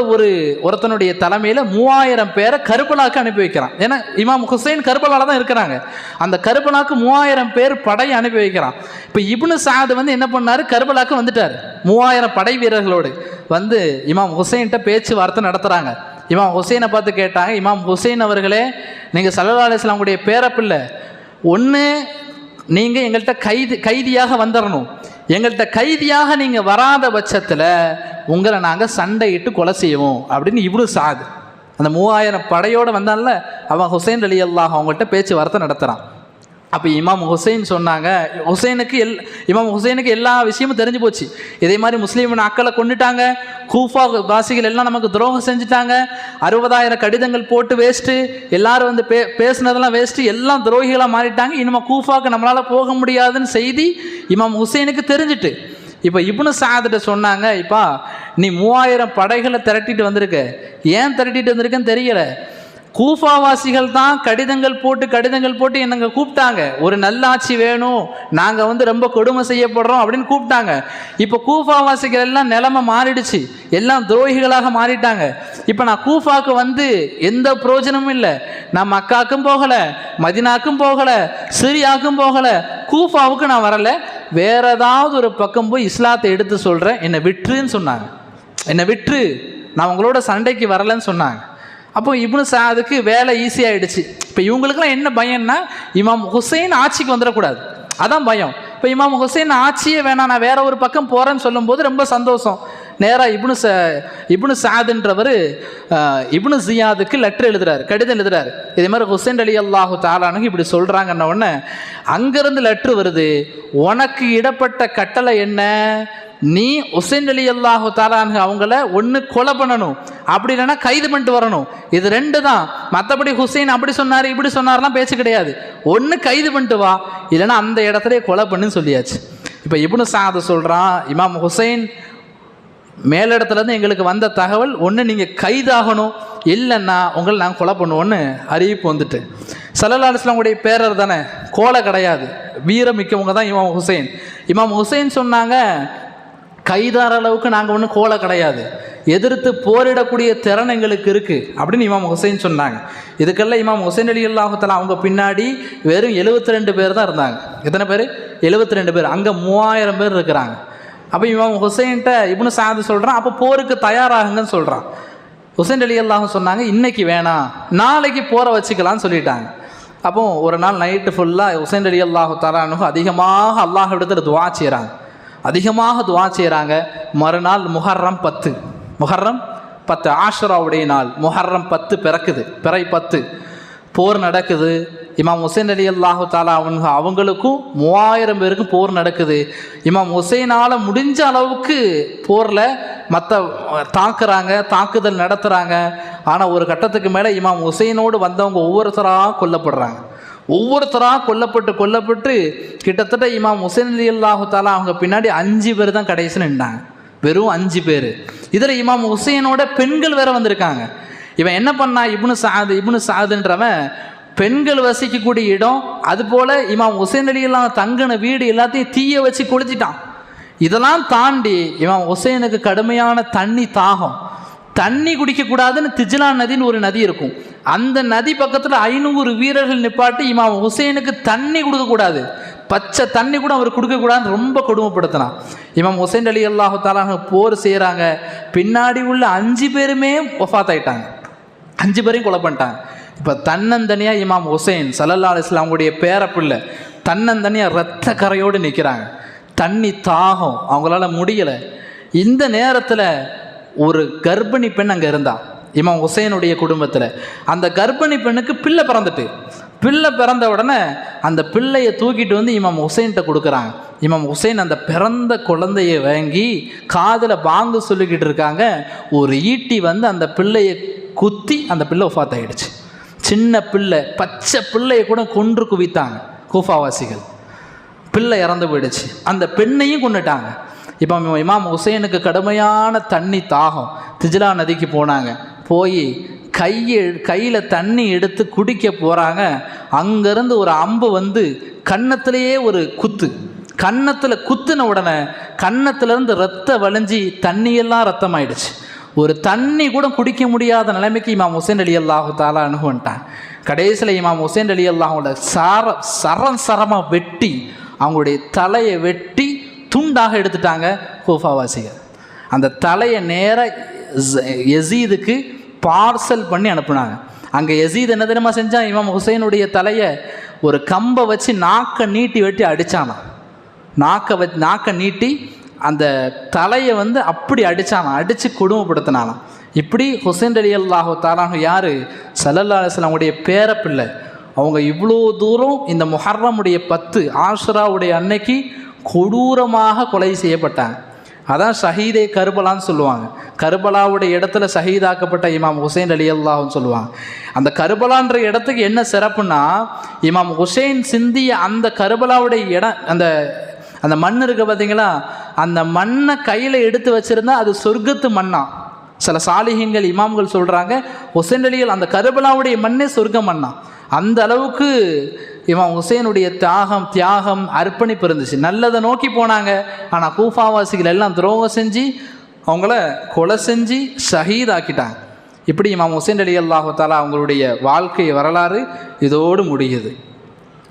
ஒருத்தனுடைய தலைமையில் 3000 பேரை கர்பலாவுக்கு அனுப்பி வைக்கிறான். ஏன்னா இமாம் ஹுசைன் கர்பலாவில் தான் இருக்கிறாங்க. அந்த கர்பலாவுக்கு 3000 பேர் படையை அனுப்பி வைக்கிறான். இப்போ இப்னு சாத் வந்து என்ன பண்ணார், கர்பலாவுக்கு வந்துட்டார். 3000 படை வீரர்களோடு வந்து இமாம் ஹுசைன்கிட்ட பேச்சுவார்த்தை நடத்துகிறாங்க. இமாம் ஹுசைனை பார்த்து கேட்டாங்க, இமாம் ஹுசைன் அவர்களே, நீங்கள் ஸல்லல்லாஹு அலைஹி வஸல்லம் உடைய பேரப்பிள்ளை, ஒன்று நீங்கள் எங்கள்கிட்ட கைதியாக வந்துடணும், எங்கள்கிட்ட கைதியாக நீங்கள் வராத பட்சத்தில் உங்களை நாங்கள் சண்டையிட்டு கொலை செய்வோம் அப்படின்னு இப்னு சாத் அந்த 3000 படையோடு வந்தான்ல, அவன் ஹுசைன் ரலியல்லாஹு அவங்கள்ட்ட பேச்சுவார்த்தை நடத்துகிறான். அப்போ இமாம் ஹுசைன் சொன்னாங்க, இமாம் ஹுசைனுக்கு எல்லா விஷயமும் தெரிஞ்சு போச்சு. இதே மாதிரி முஸ்லீம் அக்களை கொண்டுட்டாங்க, கூஃபா வாசிகள் எல்லாம் நமக்கு துரோகம் செஞ்சுட்டாங்க, 60000 கடிதங்கள் போட்டு வேஸ்ட்டு, எல்லாரும் வந்து பேசுனதெல்லாம் வேஸ்ட்டு, எல்லாம் துரோகிகளாக மாறிட்டாங்க, இனிமேல் கூஃபாவுக்கு நம்மளால் போக முடியாதுன்னு செய்தி இமாம் ஹுசைனுக்கு தெரிஞ்சுட்டு இப்போ இப்னு சாதிட்ட சொன்னாங்க, இப்போ நீ 3000 படைகளை திரட்டிட்டு வந்திருக்க, ஏன் திரட்டிட்டு வந்திருக்கன்னு தெரியல, கூஃபாவாசிகள் தான் கடிதங்கள் போட்டு என்னங்க கூப்பிட்டாங்க, ஒரு நல்லாட்சி வேணும், நாங்கள் வந்து ரொம்ப கொடுமை செய்யப்படுறோம் அப்படின்னு கூப்பிட்டாங்க. இப்போ கூஃபாவாசிகள் எல்லாம் நிலைமை மாறிடுச்சு, எல்லாம் துரோகிகளாக மாறிட்டாங்க. இப்போ நான் கூஃபாவுக்கு வந்து எந்த பிரயோஜனமும் இல்லை, நான் மக்காவுக்கும் போகலை, மதினாக்கும் போகலை, சிரியாவுக்கும் போகலை, கூஃபாவுக்கு நான் வரலை, வேற ஏதாவது ஒரு பக்கம் போய் இஸ்லாத்தை எடுத்து சொல்கிறேன், என்னை விட்டுருன்னு சொன்னாங்க. என்னை விட்டுரு, நான் உங்களோட சண்டைக்கு வரலைன்னு சொன்னாங்க. அப்போ இப்னு சாதுக்கு வேலை ஈஸியாகிடுச்சு. இப்போ இவங்களுக்குலாம் என்ன பயம்னா, இமாம் ஹுசைன் ஆட்சிக்கு வந்துடக்கூடாது, அதான் பயம். இப்போ இமாம் ஹுசைன் ஆட்சியே வேணாம், நான் வேற ஒரு பக்கம் போகிறேன்னு சொல்லும்போது ரொம்ப சந்தோஷம். நேராக இப்னு சாதுன்றவர் இப்னு ஜியாதுக்கு லெட்டர் எழுதுறாரு, கடிதம் எழுதுறாரு. இதே மாதிரி ஹுசைன் ரலியல்லாஹு தஆலானுக்கு இப்படி சொல்கிறாங்கன்ன உடனே அங்கேருந்து லெட்ரு வருது, உனக்கு இடப்பட்ட கட்டளை என்ன, நீ ஹுசைன் ரலியல்லாஹு தஆலா அவங்கள ஒன்று கொலை பண்ணணும், அப்படி இல்லைன்னா கைது பண்ணிட்டு வரணும், இது 2 தான். மற்றபடி ஹுசைன் அப்படி சொன்னார் இப்படி சொன்னார்லாம் பேச்சு கிடையாது, ஒன்று கைது பண்ணிட்டு வா, இல்லைன்னா அந்த இடத்துல கொலை பண்ணுன்னு சொல்லியாச்சு. இப்போ இப்னு சாத் சொல்கிறான், இமாம் ஹுசைன் மேலிடத்துலேருந்து எங்களுக்கு வந்த தகவல், ஒன்று நீங்கள் கைதாகணும், இல்லைன்னா உங்களை நாங்கள் கொலை பண்ணுவோன்னு அறிவிப்பு வந்துட்டு. ஸல்லல்லாஹு அலைஹி வஸல்லம் உடைய பேரர் தானே, கோலை கிடையாது, வீரமிக்கவங்க தான் இமாம் ஹுசைன். இமாம் ஹுசைன் சொன்னாங்க, கைதார அளவுக்கு நாங்கள் ஒன்றும் கோலை கிடையாது, எதிர்த்து போரிடக்கூடிய திறன் எங்களுக்கு இருக்குது அப்படின்னு இமாம் ஹுசைன் சொன்னாங்க. இதுக்கெல்லாம் இமாம் ஹுசைன் ரலியல்லாஹு தஆலா அவங்க பின்னாடி வெறும் 72 பேர் தான் இருந்தாங்க. எத்தனை பேர்? 72 பேர். அங்கே 3000 பேர் இருக்கிறாங்க. அப்போ இமாம் ஹுசைன்கிட்ட இப்னு சாத் சொல்கிறான், அப்போ போருக்கு தயாராகுங்கன்னு சொல்கிறான். ஹுசைன் ரலியல்லாஹு சொன்னாங்க, இன்னைக்கு வேணாம், நாளைக்கு போரை வச்சுக்கலான்னு சொல்லிட்டாங்க. அப்போ ஒரு நாள் நைட்டு ஃபுல்லாக ஹுசைன் ரலியல்லாஹு தஆலா அதிகமாக அல்லாஹ் இடத்துல துவா செய்கிறாங்க. மறுநாள் முஹர்ரம் 10 ஆஷுராவுடைய நாள், முஹர்ரம் 10 பிறக்குது, பிறை 10 போர் நடக்குது. இமாம் ஹுசைன் ரலியல்லாஹு தஆலா அவங்களுக்கும் 3000 பேருக்கும் போர் நடக்குது. இமாம் ஹுசைனால் முடிஞ்ச அளவுக்கு போரில் மற்ற தாக்குதல் நடத்துகிறாங்க. ஆனால் ஒரு கட்டத்துக்கு மேலே இமாம் ஹுசைனோடு வந்தவங்க ஒவ்வொருத்தராக கொல்லப்படுறாங்க. ஒவ்வொருத்தராக கொல்லப்பட்டு கிட்டத்தட்ட இமாம் ஹுசைன் ரலியல்லாஹு தஆலா அவங்க பின்னாடி 5 பேர் தான் கடைசியில் நின்றாங்க. வெறும் 5 பேர். இதில் இமாம் ஹுசைனோட பெண்கள் வேற வந்திருக்காங்க. இவன் என்ன பண்ணா, இப்னு சாதுன்றவன் பெண்கள் வசிக்கக்கூடிய இடம், அதுபோல் இமாம் ஹுசைன் ரலியல்லாஹு தங்கின வீடு எல்லாத்தையும் தீய வச்சு கொளுத்திட்டான். இதெல்லாம் தாண்டி இமாம் ஹுசைனுக்கு கடுமையான தாகம், தண்ணி குடிக்கக்கூடாதுன்னு திஜ்லான் நதின்னு ஒரு நதி இருக்கும். அந்த நதி பக்கத்தில் 500 வீரர்கள் நிப்பாட்டி இமாம் ஹுசைனுக்கு தண்ணி கொடுக்கக்கூடாது, பச்சை தண்ணி கூட அவர் கொடுக்கக்கூடாதுன்னு ரொம்ப கொடுமைப்படுத்தினான். இமாம் ஹுசைன் ரலியல்லாஹு தஆலா போர் செய்கிறாங்க. பின்னாடி உள்ள 5 பேருமே வஃபாத் ஆயிட்டாங்க, 5 பேரையும் கொலை பண்ணிட்டாங்க. இப்போ தன்னந்தனியாக இமாம் ஹுசைன் ஸல்லல்லாஹு அலைஹி வஸல்லம் அவங்களுடைய பேரப்பிள்ளை தன்னந்தனியாக இரத்த கரையோடு நிற்கிறாங்க. தண்ணி தாகம் அவங்களால முடியலை. இந்த நேரத்தில் ஒரு கர்ப்பிணி பெண் அங்கே இருந்தா இமாம் ஹுசைனுடைய குடும்பத்தில். அந்த கர்ப்பிணி பெண்ணுக்கு பிள்ளை பிறந்த உடனே அந்த பிள்ளையை தூக்கிட்டு வந்து இமாம் ஹுசைன்கிட்ட கொடுக்குறாங்க. இமாம் ஹுசைன் அந்த பிறந்த குழந்தையை வாங்கி காதில் பாங்கு சொல்லிக்கிட்டு இருக்காங்க. ஒரு ஈட்டி வந்து அந்த பிள்ளையை குத்தி அந்த பிள்ளை வஃபாத் ஆகிடுச்சு. சின்ன பிள்ளை, பச்சை பிள்ளையை கூட கொன்று குவித்தாங்க கூஃபாவாசிகள். பிள்ளை இறந்து போயிடுச்சு. அந்த பெண்ணையும் கொண்டுட்டாங்க. இப்போ இமாம் ஹுசைனுக்கு கடுமையான தண்ணி தாகம், திஜ்லா நதிக்கு போனாங்க. போய் கையில் தண்ணி எடுத்து குடிக்க போகிறாங்க. அங்கேருந்து ஒரு அம்பு வந்து கன்னத்திலேயே ஒரு கன்னத்தில் குத்துன உடனே கன்னத்திலேருந்து ரத்தம் வழிஞ்சி தண்ணியெல்லாம் ரத்தமாயிடுச்சு. ஒரு தண்ணி கூட குடிக்க முடியாத நிலைமைக்கு இமாம் ஹுசைன் ரலியல்லாஹு தஆலா அனுபவிட்டான். கடைசியில் இமாம் ஹுசைன் ரலியல்லாஹுவோட சரமாக வெட்டி அவங்களுடைய தலையை வெட்டி துண்டாக எடுத்துட்டாங்க கூஃபாவாசிகள். அந்த தலையை நேராக யசீதுக்கு பார்சல் பண்ணி அனுப்புனாங்க. அங்கே யசீத் என்ன தெரியுமா செஞ்சான், இமாம் ஹுசைனுடைய தலையை ஒரு கம்பை வச்சு நாக்கை நீட்டி வெட்டி அடித்தானா. நாக்கை நீட்டி அந்த தலையை வந்து அப்படி அடித்து கொடுமைப்படுத்தினாலாம். இப்படி ஹுசைன் ரலியல்லாஹு தஆலா யார், ஸல்லல்லாஹு அலைஹி வஸல்லம் உடைய பேரப்பிள்ளை. அவங்க இவ்வளோ தூரம் இந்த முஹர்ரமுடைய 10 ஆஷுராவுடைய அன்னைக்கு கொடூரமாக கொலை செய்யப்பட்டாங்க. அதான் ஷஹீதே கர்பலான்னு சொல்லுவாங்க. கர்பலாவுடைய இடத்துல ஷஹீதாக்கப்பட்ட இமாம் ஹுசைன் ரலியல்லாஹுன்னு சொல்லுவாங்க. அந்த கர்பலான்ற இடத்துக்கு என்ன சிறப்புன்னா, இமாம் ஹுசைன் சிந்திய அந்த கர்பலாவுடைய இடம், அந்த மண் இருக்க பார்த்தீங்களா, அந்த மண்ணை கையில் எடுத்து வச்சுருந்தா அது சொர்க்கத்து மண்ணா. சில சாலிஹீன்கள் இமாம்கள் சொல்கிறாங்க ஹுசைன் ரலியல் அந்த கர்பலாவுடைய மண்ணே சொர்க்க மண்ணா. அந்த அளவுக்கு இமாம் ஹுசைனுடைய தியாகம் அர்ப்பணிப்பு இருந்துச்சு. நல்லதை நோக்கி போனாங்க. ஆனால் கூஃபாவாசிகள் எல்லாம் துரோகம் செஞ்சு அவங்கள கொலை செஞ்சு ஷஹீதாக்கிட்டாங்க. இப்படி இமாம் ஹுசைன் ரலியல்லாஹு தஆலா அவங்களுடைய வாழ்க்கை வரலாறு இதோடு முடியுது.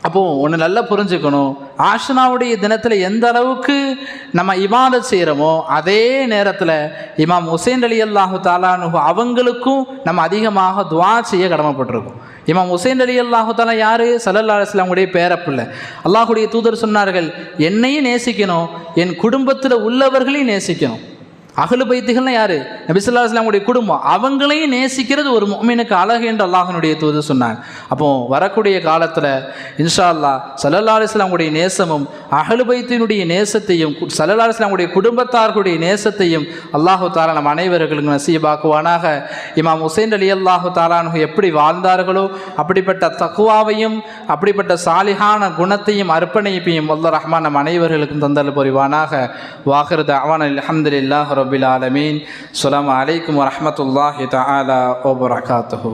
அப்போது ஒன்று நல்லா புரிஞ்சுக்கணும், ஆஷுராவுடைய தினத்தில் எந்த அளவுக்கு நம்ம இபாதத் செய்கிறோமோ அதே நேரத்தில் இமாம் ஹுசைன் ரலியல்லாஹு தஆலா அவங்களுக்கும் நம்ம அதிகமாக துஆ செய்ய கடமைப்பட்டிருக்கோம். இமாம் ஹுசைன் ரலியல்லாஹு தஆலா யார், ஸல்லல்லாஹு அலைஹி வஸல்லம் உடைய பேரப்பிள்ளை. அல்லாஹ்வுடைய தூதர் சொன்னார்கள், என்னையும் நேசிக்கணும், என் குடும்பத்தில் உள்ளவர்களையும் நேசிக்கணும். அஹ்லு பைத்துகள்னா யார், நபி ஸல்லல்லாஹு அலைஹி வஸல்லம் உடைய குடும்பம். அவங்களையும் நேசிக்கிறது ஒரு முஃமினுக்கு அழகு என்று அல்லாஹ்வுடைய தூதர் சொன்னாங்க. அப்போ வரக்கூடிய காலத்தில் இன்ஷா அல்லாஹ் ஸல்லல்லாஹு அலைஹி வஸல்லம் உடைய நேசமும் அஹ்லு பைத்தினுடைய நேசத்தையும் ஸல்லல்லாஹு அலைஹி வஸல்லம் உடைய குடும்பத்தார்களுடைய நேசத்தையும் அல்லாஹு தஆலா நம் அனைவர்களுக்கு நசீபாக்குவானாக. இமாம் ஹுசைன் ரலியல்லாஹு தஆலா எப்படி வாழ்ந்தார்களோ அப்படிப்பட்ட தக்வாவையும் அப்படிப்பட்ட சாலிஹான குணத்தையும் அர்ப்பணிப்பையும் அல்லாஹ் ரஹ்மான் நம் அனைவர்களுக்கும் தந்தல் புரிவானாக. வாஹிர் தஅவானா அல்ஹம்துலில்லாஹி ரப்பில் ஆலமீன். அஸ்ஸலாமு அலைக்கும் வரஹ்மத்துல்லாஹி தஆலா வபரகாத்துஹு.